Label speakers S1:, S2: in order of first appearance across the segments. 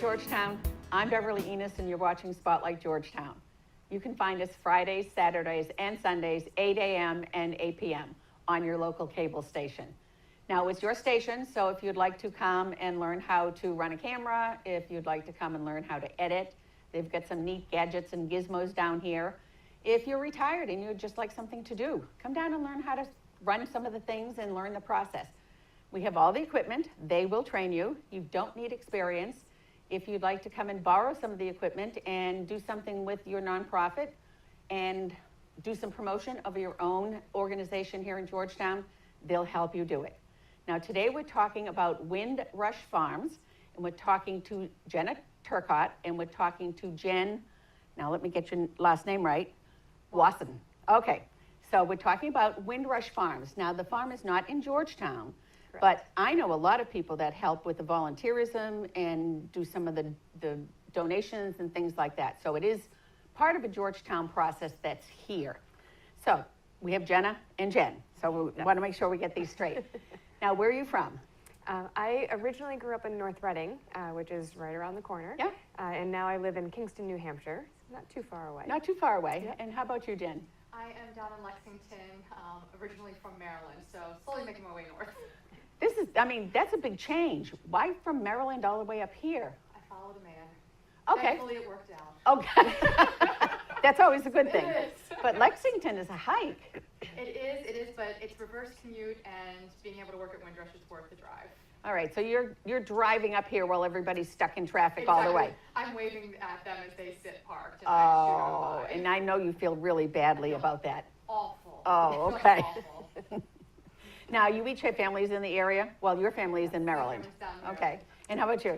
S1: Georgetown. I'm Beverly Enos, and you're watching Spotlight Georgetown. You can find us Fridays, Saturdays, and Sundays, 8 a.m. and 8 p.m. on your local cable station. Now, it's your station, so if you'd like to come and learn how to run a camera, if you'd like to come and learn how to edit, they've got some neat gadgets and gizmos down here. If you're retired and you'd just like something to do, come down and learn how to run some of the things and learn the process. We have all the equipment. They will train you. You don't need experience. If you'd like to come and borrow some of the equipment and do something with your nonprofit and do some promotion of your own organization here in Georgetown, they'll help you do it. Now, today we're talking about Windrush Farms, and we're talking to Jenna Turcott, and we're talking to Jen, now let me get your last name right, Wasson. Okay, so we're talking about Windrush Farms. Now, the farm is not in Georgetown, correct, but I know a lot of people that help with the volunteerism and do some of the donations and things like that. So it is part of a Georgetown process that's here. So we have Jenna and Jen, so we want to make sure we get these straight. Now, where are you from?
S2: I originally grew up in North Reading, which is right around the corner.
S1: Yeah.
S2: And now I live in Kingston, New Hampshire. It's not too far away.
S1: Not too far away.
S2: Yep.
S1: And how about you, Jen?
S3: I am down in Lexington, originally from Maryland, so slowly making my way north.
S1: This is, I mean, that's a big change. Why from Maryland all the way up here?
S3: I followed a man.
S1: Okay.
S3: Thankfully, it worked out.
S1: Okay. That's always a good thing.
S3: It is.
S1: But Lexington is a hike.
S3: It is, but it's reverse commute, and being able to work at Windrush is worth the drive.
S1: All right, so you're driving up here while everybody's stuck in traffic all the way.
S3: I'm waving at them as they sit parked. And
S1: Oh, and I know you feel really badly about that.
S3: Awful.
S1: Oh, okay.
S3: Awful.
S1: Now, you each have families in the area? Well, your family is in Maryland.
S3: My family's down
S1: Okay. And how about you?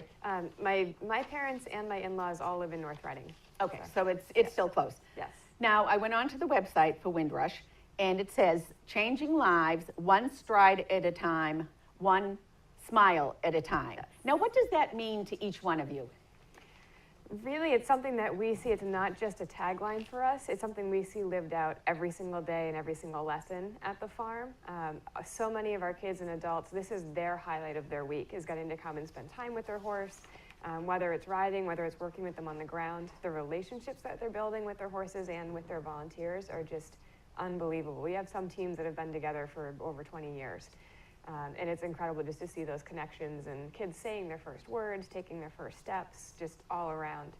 S2: My parents and my in-laws all live in North Reading.
S1: Okay, so it's still close.
S2: Yes.
S1: Now, I went onto the website for Windrush, and it says, changing lives, one stride at a time, one smile at a time. Yes. Now, what does that mean to each one of you?
S2: Really, it's something that we see. It's not just a tagline for us. It's something we see lived out every single day and every single lesson at the farm. So many of our kids and adults, this is their highlight of their week, is getting to come and spend time with their horse, whether it's riding, whether it's working with them on the ground. The relationships that they're building with their horses and with their volunteers are just unbelievable. We have some teams that have been together for over 20 years. And it's incredible just to see those connections and kids saying their first words, taking their first steps, just all around.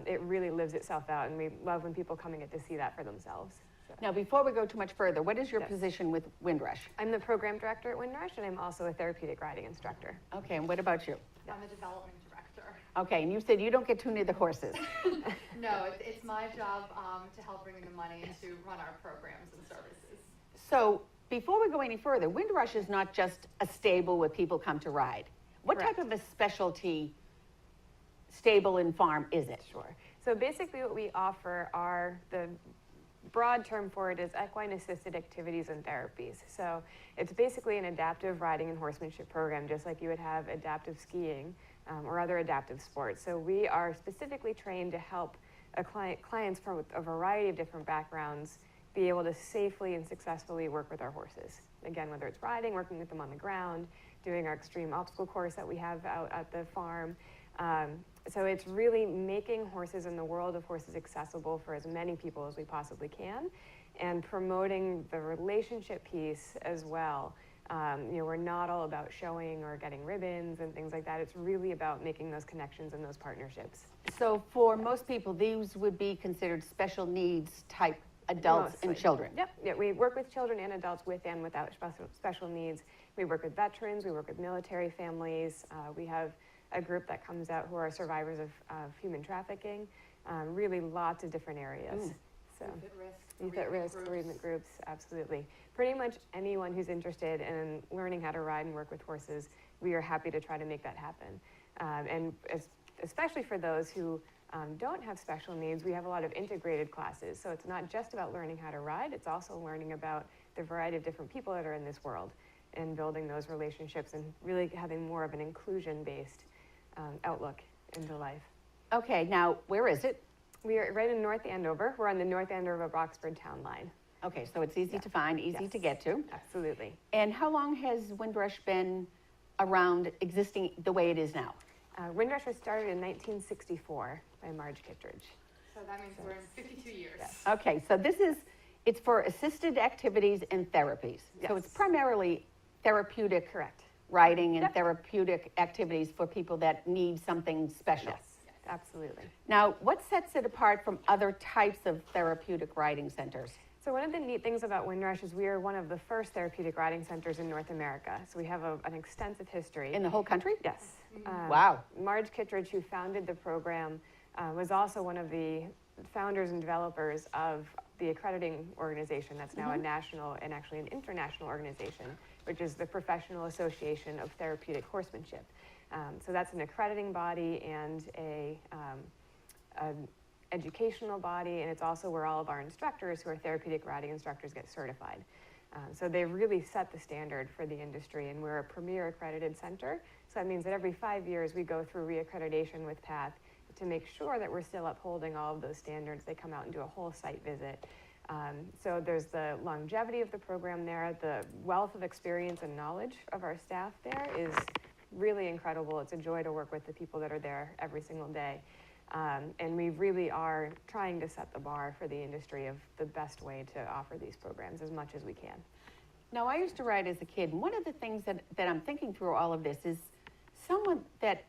S2: It really lives itself out, and we love when people come and get to see that for themselves. So.
S1: Now, before we go too much further, what is your position with Windrush?
S2: I'm the program director at Windrush, and I'm also a therapeutic riding instructor.
S1: Okay, and what about you?
S3: I'm the development director.
S1: Okay, and you said you don't get too near the horses.
S3: No, it's my job to help bring in the money and to run our programs and services.
S1: So, before we go any further, Windrush is not just a stable where people come to ride. What
S2: Correct.
S1: type of a specialty stable and farm is it?
S2: Sure. So basically what we offer are, the broad term for it is equine assisted activities and therapies. So it's basically an adaptive riding and horsemanship program, just like you would have adaptive skiing or other adaptive sports. So we are specifically trained to help clients from a variety of different backgrounds be able to safely and successfully work with our horses. Again, whether it's riding, working with them on the ground, doing our extreme obstacle course that we have out at the farm. So it's really making horses and the world of horses accessible for as many people as we possibly can, and promoting the relationship piece as well. We're not all about showing or getting ribbons and things like that. It's really about making those connections and those partnerships.
S1: So for most people, these would be considered special needs type adults
S2: Mostly.
S1: And children.
S2: Yep. Yeah, we work with children and adults with and without special needs. We work with veterans, we work with military families. We have a group that comes out who are survivors of human trafficking. Really lots of different areas. So, youth at risk, bereavement groups, absolutely. Pretty much anyone who's interested in learning how to ride and work with horses, we are happy to try to make that happen. And especially for those who don't have special needs, we have a lot of integrated classes. So it's not just about learning how to ride, it's also learning about the variety of different people that are in this world and building those relationships and really having more of an inclusion-based outlook into life.
S1: Okay, now where is it?
S2: We are right in North Andover. We're on the North Andover-Roxford town line.
S1: Okay, so it's easy to find, easy to get to.
S2: Absolutely.
S1: And how long has Windrush been around existing the way it is now?
S2: Windrush was started in 1964 by Marge Kittredge.
S3: So that means we're in 52 years.
S2: Yes.
S1: Okay, so it's for assisted activities and therapies. So it's
S2: Yes.
S1: primarily therapeutic
S2: Correct.
S1: riding and
S2: Yep.
S1: therapeutic activities for people that need something special.
S2: Yes, absolutely.
S1: Now, what sets it apart from other types of therapeutic riding centers?
S2: So one of the neat things about Windrush is we are one of the first therapeutic riding centers in North America. So we have an extensive history.
S1: In the whole country?
S2: Yes.
S1: Wow.
S2: Marge Kittredge, who founded the program, was also one of the founders and developers of the accrediting organization that's now a national and actually an international organization, which is the Professional Association of Therapeutic Horsemanship. So that's an accrediting body and an educational body, and it's also where all of our instructors who are therapeutic riding instructors get certified. So they really set the standard for the industry, and we're a premier accredited center. So that means that every 5 years we go through reaccreditation with PATH to make sure that we're still upholding all of those standards. They come out and do a whole site visit. So there's the longevity of the program there. The wealth of experience and knowledge of our staff there is really incredible. It's a joy to work with the people that are there every single day. And we really are trying to set the bar for the industry of the best way to offer these programs as much as we can.
S1: Now, I used to ride as a kid, and one of the things that I'm thinking through all of this is someone that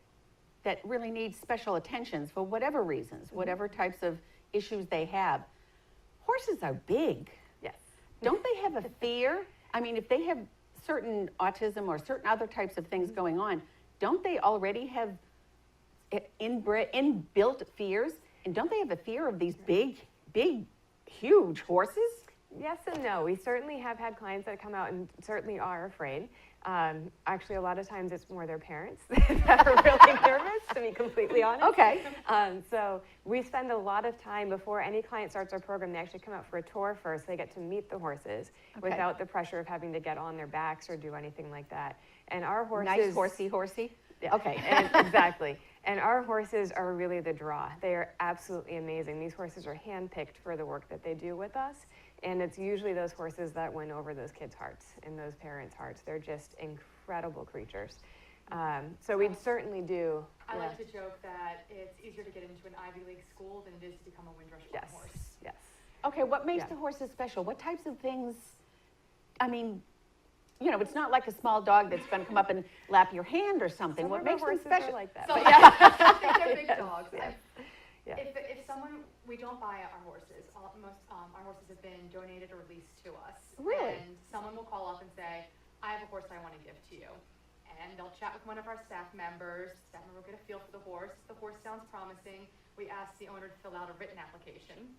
S1: really needs special attentions for whatever reasons, whatever types of issues they have. Horses are big.
S2: Yes.
S1: Don't they have a fear? I mean, if they have certain autism or certain other types of things going on, don't they already have inbuilt fears? And don't they have a fear of these big, huge horses?
S2: Yes and no. We certainly have had clients that come out and certainly are afraid. Actually, a lot of times it's more their parents that are really nervous, to be completely honest.
S1: Okay.
S2: So we spend a lot of time before any client starts our program. They actually come out for a tour first. They get to meet the horses without the pressure of having to get on their backs or do anything like that. And our horses...
S1: Nice horsey.
S2: Yeah.
S1: Okay.
S2: Exactly. And our horses are really the draw. They are absolutely amazing. These horses are handpicked for the work that they do with us. And it's usually those horses that win over those kids' hearts and those parents' hearts. They're just incredible creatures. So we'd certainly do.
S3: I like to joke that it's easier to get into an Ivy League school than it is to become a Windrush farm horse.
S2: Yes.
S1: Okay, what makes the horses special? What types of things, I mean, you know, it's not like a small dog that's going to come up and lap your hand or something.
S2: Some
S1: What
S2: of
S1: makes
S2: our
S1: them
S2: horses
S1: special?
S2: are like that.
S3: So
S2: but
S3: I think they're big dogs.
S2: Yeah.
S3: If someone, we don't buy our horses. Our horses have been donated or leased to us.
S1: Really?
S3: And someone will call up and say, I have a horse I want to give to you. And they'll chat with one of our staff members. Staff member will get a feel for the horse. The horse sounds promising. We ask the owner to fill out a written application.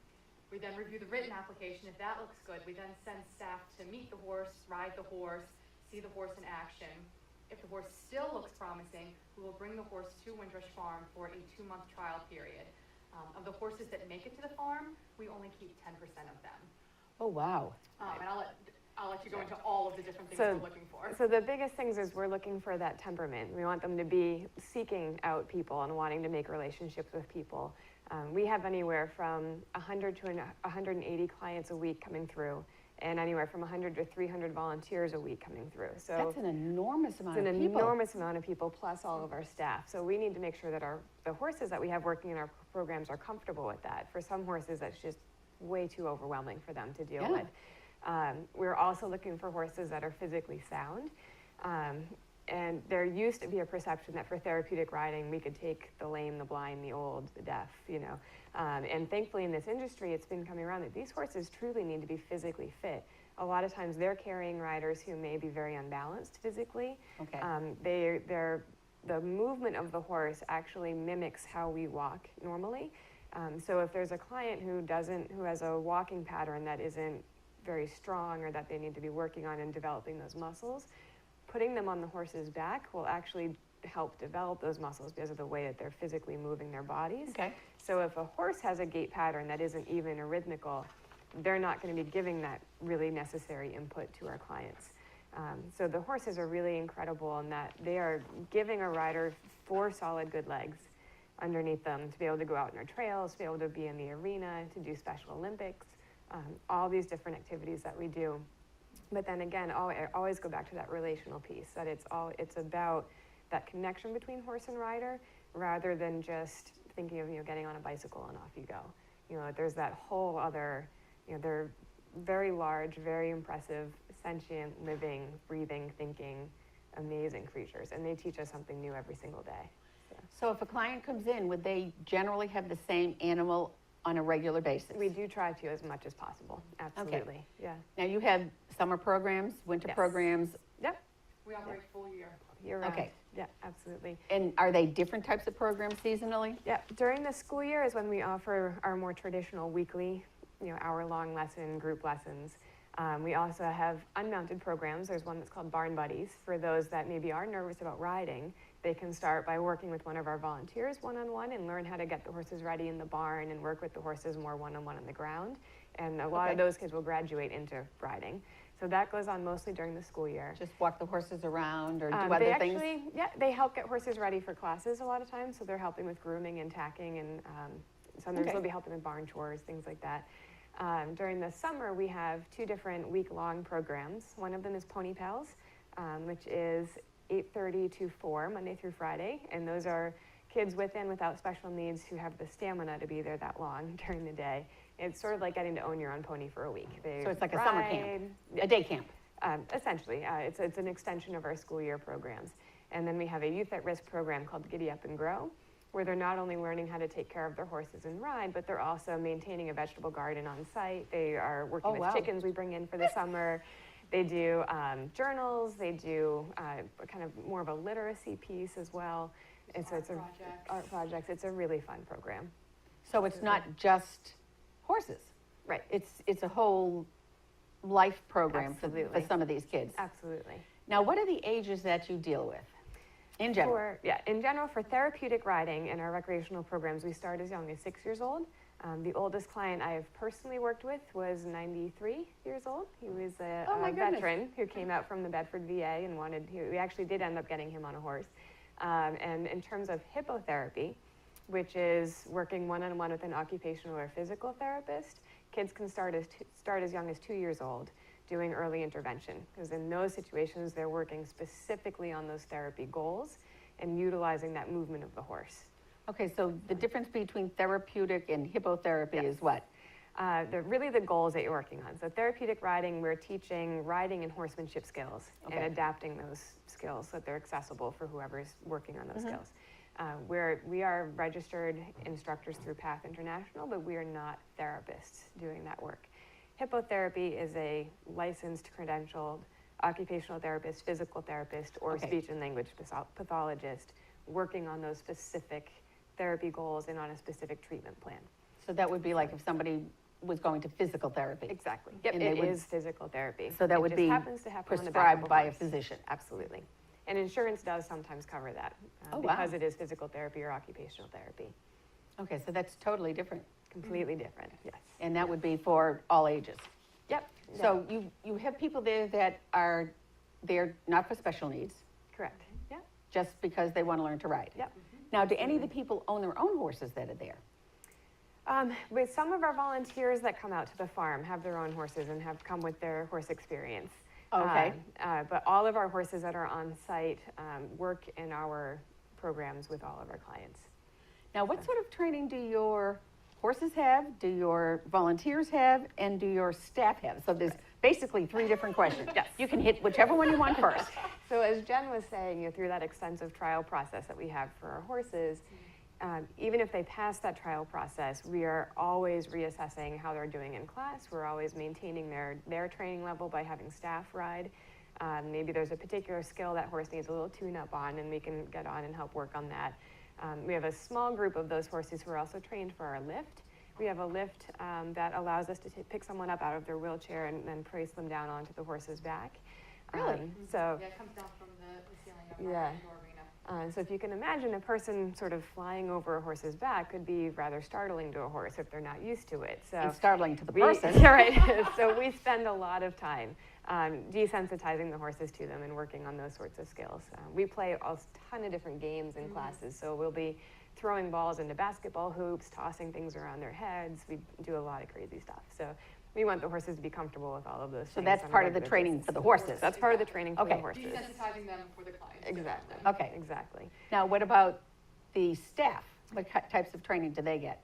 S3: We then review the written application. If that looks good, we then send staff to meet the horse, ride the horse, see the horse in action. If the horse still looks promising, we will bring the horse to Windrush Farm for a 2-month trial period. Of the horses that make it to the farm, we only keep 10% of them.
S1: Oh, wow.
S3: And I'll let you go into all of the different things
S2: So-
S3: we're looking for.
S2: So the biggest things is we're looking for that temperament. We want them to be seeking out people and wanting to make relationships with people. We have anywhere from 100 to 180 clients a week coming through, and anywhere from 100 to 300 volunteers a week coming through. So
S1: That's an enormous amount
S2: it's
S1: of
S2: an
S1: people.
S2: enormous amount of people, plus all of our staff. So we need to make sure that the horses that we have working in our programs are comfortable with that. For some horses, that's just way too overwhelming for them to deal with. We're also looking for horses that are physically sound. And there used to be a perception that for therapeutic riding, we could take the lame, the blind, the old, the deaf, you know. And thankfully in this industry, it's been coming around that these horses truly need to be physically fit. A lot of times they're carrying riders who may be very unbalanced physically.
S1: Okay.
S2: The movement of the horse actually mimics how we walk normally. So if there's a client who has a walking pattern that isn't very strong or that they need to be working on and developing those muscles, putting them on the horse's back will actually help develop those muscles because of the way that they're physically moving their bodies.
S1: Okay.
S2: So if a horse has a gait pattern that isn't even a rhythmical, they're not going to be giving that really necessary input to our clients. So the horses are really incredible in that they are giving a rider 4 solid good legs underneath them to be able to go out in our trails, to be able to be in the arena, to do Special Olympics, all these different activities that we do. But then again, I always go back to that relational piece, that it's about that connection between horse and rider, rather than just thinking of, getting on a bicycle and off you go. There's that whole other, they're very large, very impressive, sentient, living, breathing, thinking, amazing creatures, and they teach us something new every single day.
S1: So if a client comes in, would they generally have the same animal on a regular basis?
S2: We do try to as much as possible, absolutely, yeah.
S1: Now you have summer programs, winter
S2: Yes.
S1: programs,
S2: Yep,
S3: We operate full year.
S2: year-round.
S1: Okay.
S2: Yeah, absolutely.
S1: and are they different types of programs seasonally?
S2: Yeah, during the school year is when we offer our more traditional weekly, hour-long group lessons. We also have unmounted programs. There's one that's called Barn Buddies. For those that maybe are nervous about riding, they can start by working with one of our volunteers one-on-one and learn how to get the horses ready in the barn and work with the horses more one-on-one on the ground. And a lot of those kids will graduate into riding. So that goes on mostly during the school year.
S1: Just walk the horses around or do
S2: They
S1: other things?
S2: actually, they help get horses ready for classes a lot of times. So they're helping with grooming and tacking, and sometimes
S1: Okay.
S2: they'll be helping with barn chores, things like that. During the summer, we have 2 different week-long programs. One of them is Pony Pals, which is 8:30 to 4, Monday through Friday. And those are kids with and without special needs who have the stamina to be there that long during the day. It's sort of like getting to own your own pony for a week. They
S1: So it's like a summer camp, a day camp?
S2: Essentially, it's an extension of our school year programs. And then we have a youth at risk program called Giddy Up and Grow, where they're not only learning how to take care of their horses and ride, but they're also maintaining a vegetable garden on site. They are working with chickens we bring in for the summer. They do journals. They do kind of more of a literacy piece as well. And so it's art projects. It's a really fun program.
S1: So it's not just horses?
S2: Right.
S1: It's a whole life program for
S2: Absolutely.
S1: some of these kids.
S2: Absolutely.
S1: Now, what are the ages that you deal with in general?
S2: In general, for therapeutic riding in our recreational programs, we start as young as 6 years old. The oldest client I have personally worked with was 93 years old. He was a veteran who came out from the Bedford VA and we actually did end up getting him on a horse. And in terms of hippotherapy, which is working one-on-one with an occupational or physical therapist, kids can start as young as 2 years old doing early intervention, because in those situations, they're working specifically on those therapy goals and utilizing that movement of the horse.
S1: Okay, so the difference between therapeutic and hippotherapy is what?
S2: Really the goals that you're working on. So therapeutic riding, we're teaching riding and horsemanship skills and adapting those skills so that they're accessible for whoever's working on those skills. We are registered instructors through PATH International, but we are not therapists doing that work. Hippotherapy is a licensed, credentialed occupational therapist, physical therapist, or speech and language pathologist working on those specific therapy goals and on a specific treatment plan.
S1: So that would be like if somebody was going to physical therapy.
S2: Exactly. Yep,
S1: And
S2: it
S1: they would-
S2: is physical therapy.
S1: So that
S2: It
S1: would
S2: just
S1: be
S2: happens to happen on the back of
S1: prescribed
S2: a
S1: by a
S2: horse.
S1: physician.
S2: Absolutely. And insurance does sometimes cover that
S1: Oh, wow.
S2: because it is physical therapy or occupational therapy.
S1: Okay, so that's totally different.
S2: Completely different, yes.
S1: And that would be for all ages.
S2: Yep.
S1: So you have people there that are there not for special needs,
S2: Correct. Yeah.
S1: just because they want to learn to ride.
S2: Yep.
S1: Now, do any of the people own their own horses that are there?
S2: With some of our volunteers that come out to the farm have their own horses and have come with their horse experience.
S1: Okay.
S2: But all of our horses that are on site work in our programs with all of our clients.
S1: Now, what sort of training do your horses have, do your volunteers have, and do your staff have? So there's basically 3 different questions.
S2: Yes.
S1: You can hit whichever one you want first.
S2: So as Jen was saying, through that extensive trial process that we have for our horses, even if they pass that trial process, we are always reassessing how they're doing in class. We're always maintaining their training level by having staff ride. Maybe there's a particular skill that horse needs a little tune-up on, and we can get on and help work on that. We have a small group of those horses who are also trained for our lift. We have a lift that allows us to pick someone up out of their wheelchair and then place them down onto the horse's back.
S1: Really?
S2: So
S3: Yeah, it comes down from the ceiling of
S2: Yeah.
S3: our indoor arena.
S2: So if you can imagine a person sort of flying over a horse's back could be rather startling to a horse if they're not used to it. So
S1: And startling to the
S2: we-
S1: person.
S2: Yeah, right. So we spend a lot of time desensitizing the horses to them and working on those sorts of skills. We play a ton of different games in classes, so we'll be throwing balls into basketball hoops, tossing things around their heads. We do a lot of crazy stuff. So we want the horses to be comfortable with all of those
S1: So
S2: things.
S1: that's
S2: on a
S1: part of the
S2: regular
S1: training
S2: basis.
S1: for the horses.
S2: That's part of the training for the
S1: Okay.
S2: horses.
S3: Desensitizing them for the clients.
S2: Exactly.
S1: Okay.
S2: Exactly.
S1: Now, what about the staff? What types of training do they get?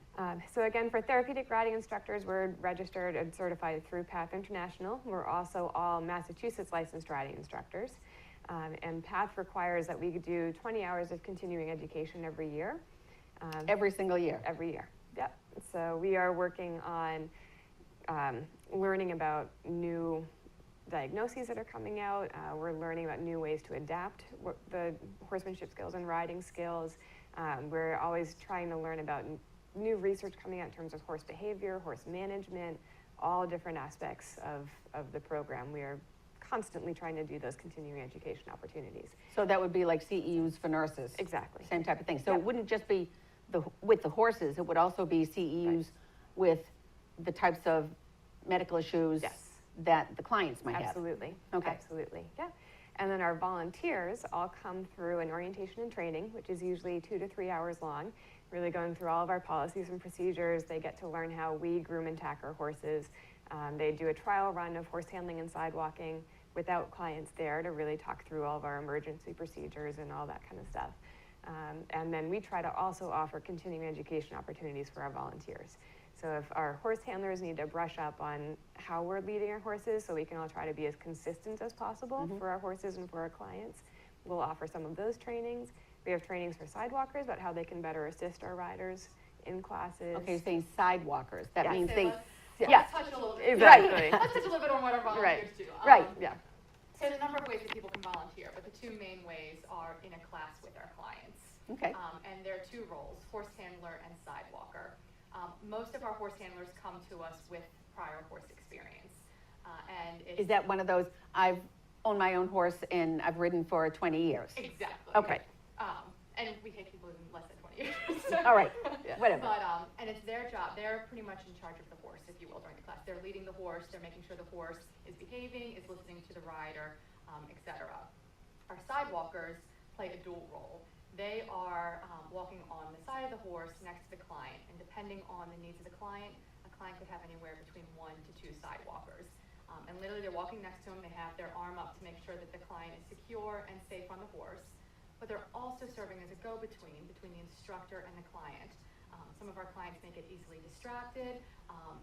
S2: So again, for therapeutic riding instructors, we're registered and certified through PATH International. We're also all Massachusetts licensed riding instructors. And PATH requires that we do 20 hours of continuing education every year.
S1: Every single year?
S2: Every year, yep. So we are working on learning about new diagnoses that are coming out. We're learning about new ways to adapt the horsemanship skills and riding skills. We're always trying to learn about new research coming out in terms of horse behavior, horse management, all different aspects of the program. We are constantly trying to do those continuing education opportunities.
S1: So that would be like CEUs for nurses?
S2: Exactly.
S1: Same type of thing. So
S2: Yep.
S1: it wouldn't just be with the horses, it would also be CEUs with the types of medical issues
S2: Yes.
S1: that the clients might have?
S2: Absolutely.
S1: Okay.
S2: Absolutely. Yeah. And then our volunteers all come through an orientation and training, which is usually 2 to 3 hours long, really going through all of our policies and procedures. They get to learn how we groom and tack our horses. They do a trial run of horse handling and sidewalking without clients there to really talk through all of our emergency procedures and all that kind of stuff. And then we try to also offer continuing education opportunities for our volunteers. So if our horse handlers need to brush up on how we're leading our horses, so we can all try to be as consistent as possible for our horses and for our clients, we'll offer some of those trainings. We have trainings for sidewalkers about how they can better assist our riders in classes.
S1: Okay, you're saying sidewalkers. That
S2: Yeah.
S1: means
S3: So
S1: they,
S3: let's
S1: yeah.
S3: touch a little bit.
S2: Exactly.
S3: Let's touch a little bit on what our volunteers do.
S1: Right.
S2: Yeah.
S3: So there's a number of ways that people can volunteer, but the two main ways are in a class with our clients.
S1: Okay.
S3: And there are two roles, horse handler and sidewalker. Most of our horse handlers come to us with prior horse experience. And it's
S1: Is that one of those, I've owned my own horse and I've ridden for 20 years?
S3: exactly.
S1: Okay.
S3: And we take people in less than 20 years.
S1: All right,
S2: Yeah.
S1: whatever.
S3: But, and it's their job, they're pretty much in charge of the horse, if you will, during the class. They're leading the horse, they're making sure the horse is behaving, is listening to the rider, et cetera. Our sidewalkers play a dual role. They are walking on the side of the horse next to the client, and depending on the needs of the client, a client could have anywhere between 1 to 2 sidewalkers. And literally they're walking next to them, they have their arm up to make sure that the client is secure and safe on the horse. But they're also serving as a go-between between the instructor and the client. Some of our clients may get easily distracted,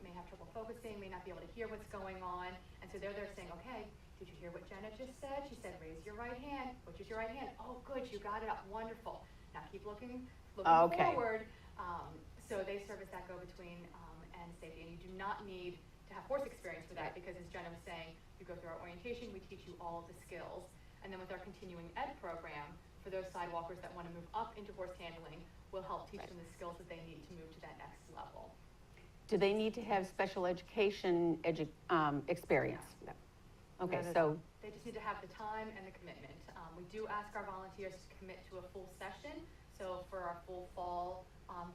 S3: may have trouble focusing, may not be able to hear what's going on, and so they're there saying, okay, did you hear what Jenna just said? She said, raise your right hand. Which is your right hand? Oh, good, you got it up. Wonderful. Now keep looking
S1: Okay.
S3: forward. So they serve as that go-between and safety. And you do not need to have horse experience for that because, as Jenna was saying, you go through our orientation, we teach you all of the skills. And then with our continuing ed program, for those sidewalkers that want to move up into horse handling, we'll help teach them the skills that they need to move to that next level.
S1: Do they need to have special education experience?
S2: No.
S1: Okay,
S2: Not at
S1: so,
S3: They just need to have the time and the commitment. We do ask our volunteers to commit to a full session. So for our full fall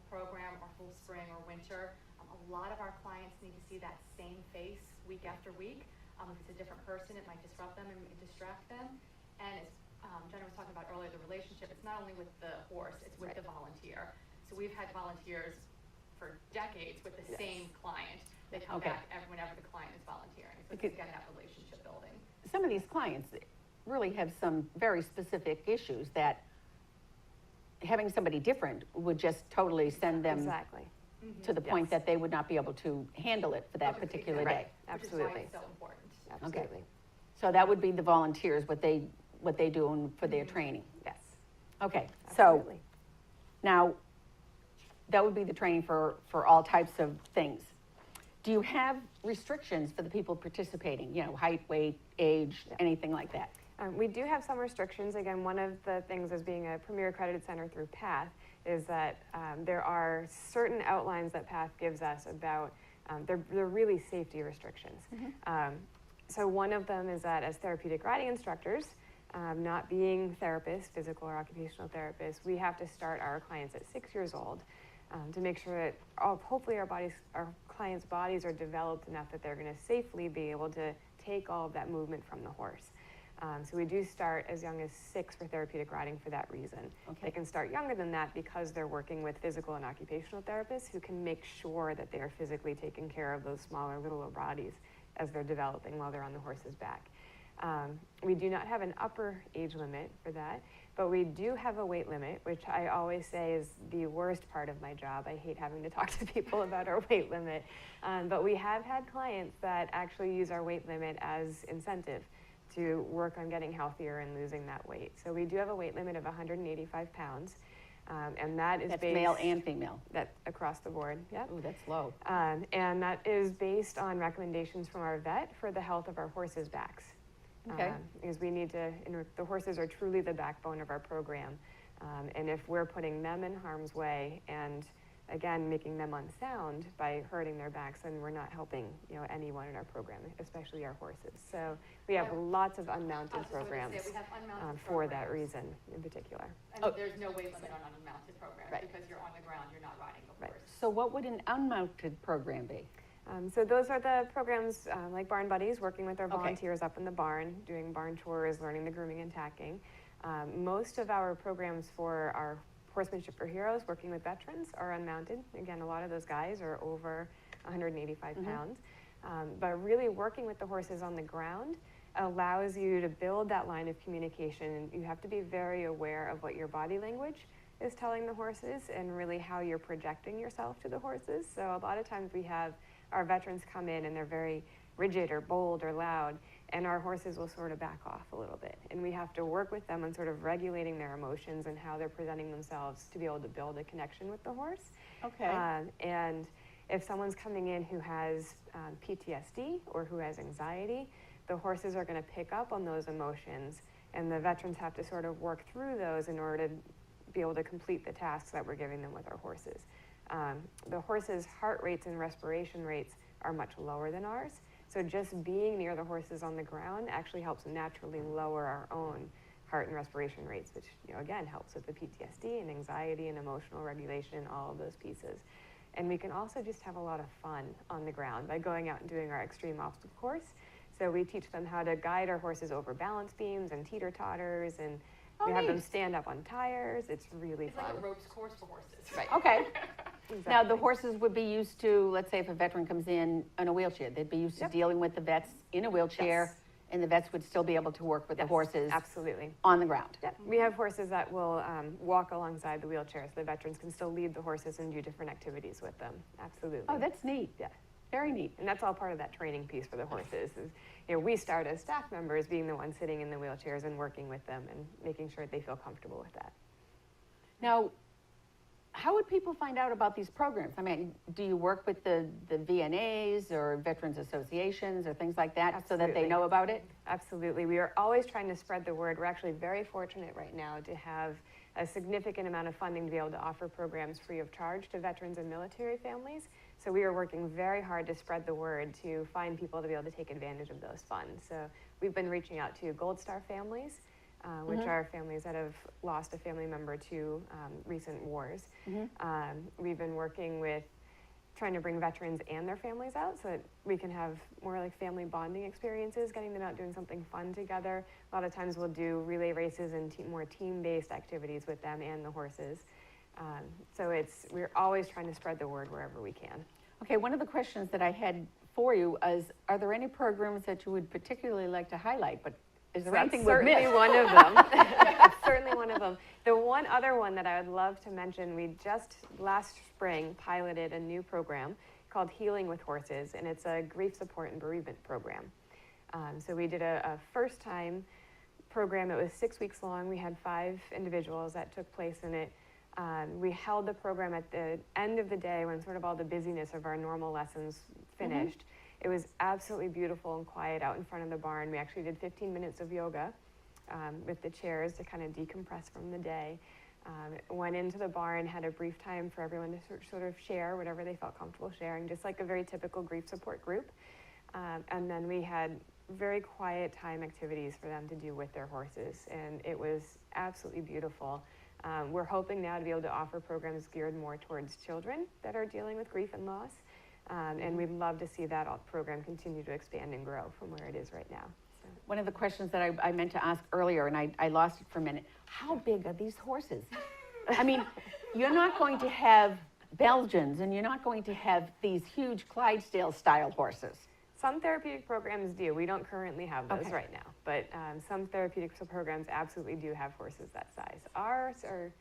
S3: program or full spring or winter, a lot of our clients need to see that same face week after week. If it's a different person, it might disrupt them and distract them. And as Jenna was talking about earlier, the relationship, it's not only with the horse, it's with the volunteer. So we've had volunteers for decades with the same client. They come back whenever the client is volunteering. So it's again that relationship building.
S1: some of these clients really have some very specific issues that having somebody different would just totally send them
S2: Exactly.
S1: to the point
S2: Yes.
S1: that they would not be able to handle it for that particular
S3: Exactly.
S1: day.
S3: Which is why
S2: Absolutely.
S3: it's so important.
S2: Absolutely.
S1: So that would be the volunteers, what they do for their training.
S2: Yes.
S1: Okay, so
S2: Absolutely.
S1: now, that would be the training for all types of things. Do you have restrictions for the people participating? You know, height, weight, age, anything like that?
S2: We do have some restrictions. Again, one of the things as being a Premier Accredited Center through PATH is that there are certain outlines that PATH gives us about, they're really safety restrictions. So one of them is that as therapeutic riding instructors, not being therapists, physical or occupational therapists, we have to start our clients at 6 years old to make sure that hopefully our clients' bodies are developed enough that they're going to safely be able to take all of that movement from the horse. So we do start as young as 6 for therapeutic riding for that reason.
S1: Okay.
S2: They can start younger than that because they're working with physical and occupational therapists who can make sure that they are physically taking care of those smaller, littler bodies as they're developing while they're on the horse's back. We do not have an upper age limit for that. But we do have a weight limit, which I always say is the worst part of my job. I hate having to talk to people about our weight limit. But we have had clients that actually use our weight limit as incentive to work on getting healthier and losing that weight. So we do have a weight limit of 185 pounds. And that is
S1: That's
S2: based...
S1: male and female.
S2: That across the board, yep.
S1: Ooh, that's low.
S2: And that is based on recommendations from our vet for the health of our horses' backs.
S1: Okay.
S2: Because we need to, the horses are truly the backbone of our program. And if we're putting them in harm's way and, again, making them unsound by hurting their backs, then we're not helping, anyone in our program, especially our horses. So we have lots of unmounted programs
S3: we have unmounted
S2: for that
S3: programs.
S2: reason in particular.
S3: And there's no weight limit on unmounted programs
S1: Right.
S3: because you're on the ground, you're not riding the
S2: Right.
S3: horse.
S1: So what would an unmounted program be?
S2: So those are the programs like Barn Buddies, working with our
S1: Okay.
S2: volunteers up in the barn, doing barn chores, learning the grooming and tacking. Most of our programs for our Horsemanship for Heroes, working with veterans, are unmounted. Again, a lot of those guys are over 185 pounds. But really working with the horses on the ground allows you to build that line of communication. You have to be very aware of what your body language is telling the horses and really how you're projecting yourself to the horses. So a lot of times we have our veterans come in and they're very rigid or bold or loud, and our horses will sort of back off a little bit. And we have to work with them on sort of regulating their emotions and how they're presenting themselves to be able to build a connection with the horse.
S1: Okay.
S2: And if someone's coming in who has PTSD or who has anxiety, the horses are going to pick up on those emotions, and the veterans have to sort of work through those in order to be able to complete the tasks that we're giving them with our horses. The horses' heart rates and respiration rates are much lower than ours. So just being near the horses on the ground actually helps naturally lower our own heart and respiration rates, which, again, helps with the PTSD and anxiety and emotional regulation, all of those pieces. And we can also just have a lot of fun on the ground by going out and doing our extreme obstacle course. So we teach them how to guide our horses over balance beams and teeter-totters, and we have them stand up on tires. It's really fun.
S3: It's like a ropes course for horses.
S2: Right.
S1: Okay.
S2: Exactly.
S1: Now, the horses would be used to, let's say if a veteran comes in a wheelchair, they'd be used to dealing with the vets in a wheelchair,
S2: Yes.
S1: and the vets would still be able to work with the
S2: Yes,
S1: horses
S2: absolutely.
S1: on the ground.
S2: Yeah, we have horses that will walk alongside the wheelchairs. The veterans can still lead the horses and do different activities with them. Absolutely.
S1: Oh, that's neat.
S2: Yeah.
S1: Very neat.
S2: And that's all part of that training piece for the horses. Is, we start as staff members being the ones sitting in the wheelchairs and working with them and making sure they feel comfortable with that.
S1: Now, how would people find out about these programs? I mean, do you work with the VNAs or veterans associations or things like that so that they
S2: Absolutely.
S1: know about it?
S2: Absolutely. We are always trying to spread the word. We're actually very fortunate right now to have a significant amount of funding to be able to offer programs free of charge to veterans and military families. So we are working very hard to spread the word to find people to be able to take advantage of those funds. So we've been reaching out to Gold Star families, which are families that have lost a family member to recent wars. We've been working with trying to bring veterans and their families out so that we can have more like family bonding experiences, getting them out doing something fun together. A lot of times we'll do relay races and more team-based activities with them and the horses. So we're always trying to spread the word wherever we can.
S1: Okay, one of the questions that I had for you is, are there any programs that you would particularly like to highlight? But is there anything we've
S2: certainly
S1: missed?
S2: one of them. That's certainly one of them. The one other one that I would love to mention, we just last spring piloted a new program called Healing with Horses, and it's a grief support and bereavement program. So we did a first-time program. It was 6 weeks long. We had 5 individuals that took place in it. We held the program at the end of the day when sort of all the busyness of our normal lessons finished. It was absolutely beautiful and quiet out in front of the barn. We actually did 15 minutes of yoga with the chairs to kind of decompress from the day. Went into the barn, had a brief time for everyone to sort of share whatever they felt comfortable sharing, just like a very typical grief support group. And then we had very quiet time activities for them to do with their horses, and it was absolutely beautiful. We're hoping now to be able to offer programs geared more towards children that are dealing with grief and loss. And we'd love to see that program continue to expand and grow from where it is right now. So.
S1: One of the questions that I meant to ask earlier, and I lost it for a minute, how big are these horses? I mean, you're not going to have Belgians, and you're not going to have these huge Clydesdale-style horses.
S2: Some therapeutic programs do. We don't currently have those
S1: Okay.
S2: right now, but some therapeutic programs absolutely do have horses that size. Ours are,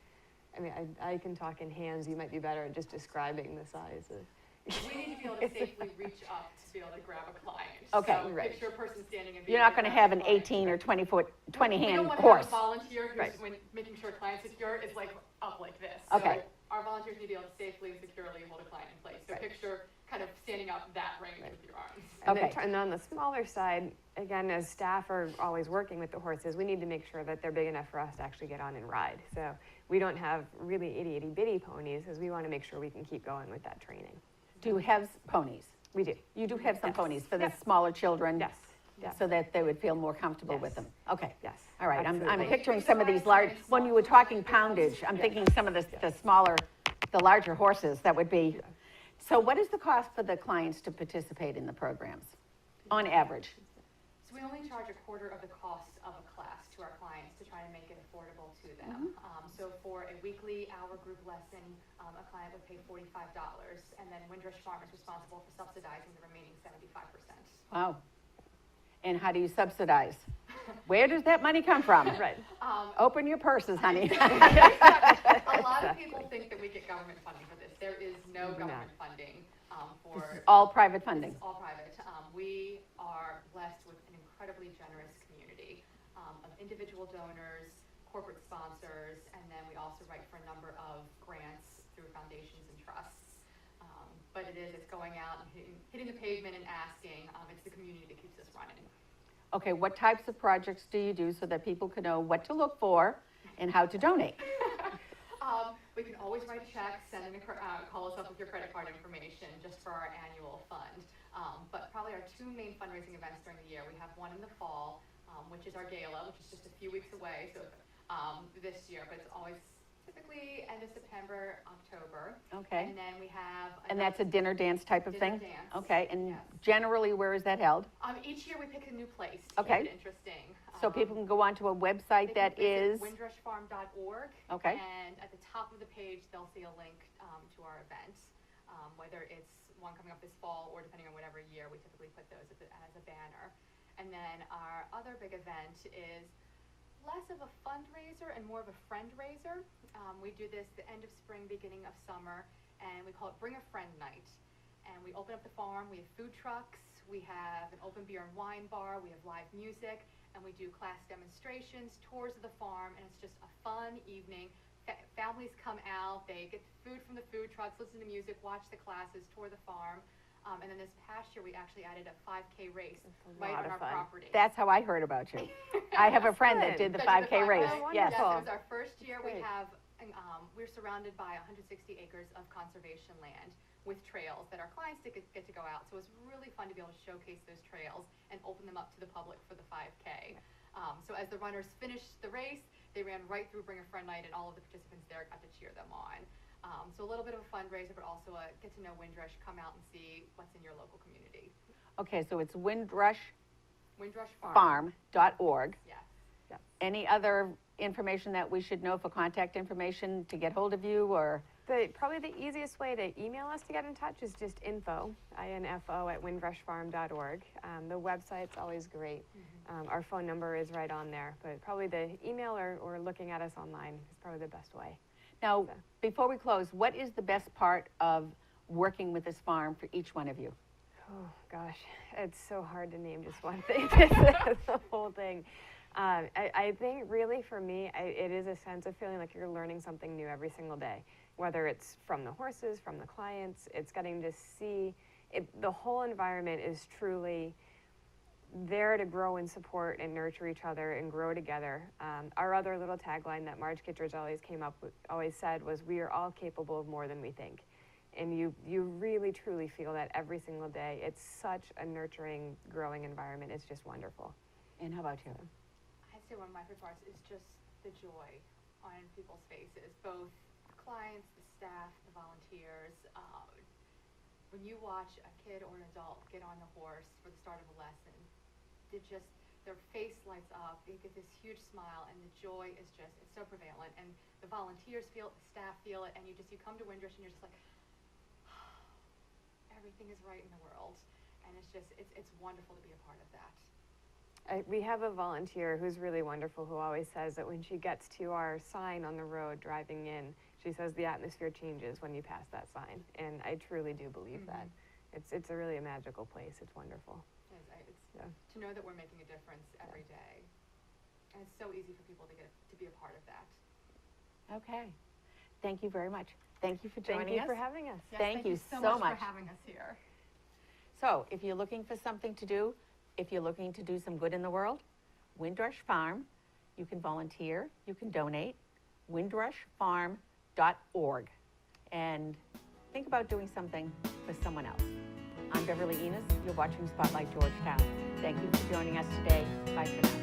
S2: I mean, I can talk in hands. You might be better at just describing the size of.
S3: We need to be able to safely reach up to be able to grab a client.
S1: Okay.
S3: So
S2: Right.
S3: picture a person standing and
S1: You're not gonna have an 18 or 20 foot, 20 hand horse.
S3: We don't want to have a volunteer who's,
S2: Right.
S3: when making sure client secure, is like up like this.
S1: Okay.
S3: So our volunteers need to be able to safely and securely hold a client in place. So
S2: Right.
S3: picture kind of standing up that range
S2: Right.
S3: with your arms.
S2: And,
S1: Okay.
S2: and on the smaller side, again, as staff are always working with the horses, we need to make sure that they're big enough for us to actually get on and ride. So we don't have really itty bitty ponies, because we want to make sure we can keep going with that training.
S1: Do you have ponies?
S2: We do.
S1: You do have some
S2: Yes.
S1: ponies for the
S2: Yes.
S1: smaller children?
S2: Yes. Yeah.
S1: So that they would feel more comfortable with
S2: Yes.
S1: them? Okay.
S2: Yes.
S1: All right, I'm
S2: absolutely.
S1: picturing some of these large, when you were talking poundage, I'm thinking some of the smaller, the larger horses, that would be. So what is the cost for the clients to participate in the programs, on average?
S3: So we only charge a quarter of the cost of a class to our clients to try to make it affordable to them. So for a weekly hour group lesson, a client would pay $45, and then Windrush Farm is responsible for subsidizing the remaining 75%.
S1: Wow. And how do you subsidize? Where does that money come from?
S2: Right.
S1: Open your purses, honey.
S3: A lot of people think that we get government funding for this. There is no
S2: No.
S3: government funding for.
S1: This is all private funding.
S3: It's all private. We are blessed with an incredibly generous community of individual donors, corporate sponsors, and then we also write for a number of grants through foundations and trusts. But it's going out and hitting the pavement and asking. It's the community that keeps us running.
S1: Okay, what types of projects do you do so that people can know what to look for and how to donate?
S3: We can always write a check, send in call us up with your credit card information just for our annual fund. But probably our two main fundraising events during the year, we have one in the fall, which is our gala, which is just a few weeks away. So this year, but it's always typically end of September, October.
S1: Okay.
S3: And then we have.
S1: And that's a dinner dance type of thing?
S3: Dinner dance.
S1: Okay, and
S3: Yes.
S1: generally, where is that held?
S3: Each year we pick a new place to
S1: Okay.
S3: keep it interesting.
S1: So people can go onto a website that is,
S3: windrushfarm.org.
S1: Okay.
S3: And at the top of the page, they'll see a link to our event. Whether it's one coming up this fall or depending on whatever year, we typically put those as a banner. And then our other big event is less of a fundraiser and more of a friend raiser. We do this the end of spring, beginning of summer, and we call it Bring a Friend Night. And we open up the farm, we have food trucks, we have an open beer and wine bar, we have live music, and we do class demonstrations, tours of the farm, and it's just a fun evening. Families come out, they get food from the food trucks, listen to music, watch the classes, tour the farm. And then this past year, we actually added a 5K race right
S2: lot
S3: on
S2: of
S3: our
S2: fun.
S3: property.
S1: that's how I heard about you. I have a friend that did the
S3: That did
S1: 5K race,
S2: Oh,
S1: yes.
S3: Yes, it
S2: wonderful.
S3: was our first year. We
S2: Great.
S3: have, we're surrounded by 160 acres of conservation land with trails that our clients get to go out. So it's really fun to be able to showcase those trails and open them up to the public for the 5K. So as the runners finished the race, they ran right through Bring a Friend Night, and all of the participants there got to cheer them on. So a little bit of a fundraiser, but also a get to know Windrush, come out and see what's in your local community.
S1: Okay, so it's windrushfarm.org.
S3: Windrush Farm. Yes.
S1: Any other information that we should know for contact information to get hold of you, or?
S2: Probably the easiest way to email us to get in touch is just info at windrushfarm.org. The website's always great. Our phone number is right on there, but probably the email or looking at us online is probably the best way.
S1: Now, before we close, what is the best part of working with this farm for each one of you?
S2: Oh, gosh, it's so hard to name just one thing. The whole thing. I think really for me, it is a sense of feeling like you're learning something new every single day, whether it's from the horses, from the clients. It's getting to see the whole environment is truly there to grow and support and nurture each other and grow together. Our other little tagline that Marge Kittredge always said was, "We are all capable of more than we think." And you really truly feel that every single day. It's such a nurturing, growing environment. It's just wonderful.
S1: And how about you?
S3: I'd say one of my favorite parts is just the joy on people's faces, both the clients, the staff, the volunteers. When you watch a kid or an adult get on the horse for the start of a lesson, their face lights up, they get this huge smile, and the joy is it's so prevalent. And the volunteers feel it, the staff feel it, and you come to Windrush and you're just like, everything is right in the world. And it's wonderful to be a part of that.
S2: We have a volunteer who's really wonderful who always says that when she gets to our sign on the road driving in, she says the atmosphere changes when you pass that sign. And I truly do believe that. It's a really a magical place. It's wonderful.
S3: To know that we're making a difference every day. And it's so easy for people to be a part of that.
S1: Okay. Thank you very much. Thank you for joining us.
S2: Thank you for having us.
S3: Yes,
S1: Thank you
S3: so
S1: so
S3: much
S1: much.
S3: for having us here.
S1: So if you're looking for something to do, if you're looking to do some good in the world, Windrush Farm, you can volunteer, you can donate, windrushfarm.org, and think about doing something for someone else. I'm Beverly Enos. You're watching Spotlight Georgetown. Thank you for joining us today. Bye for now.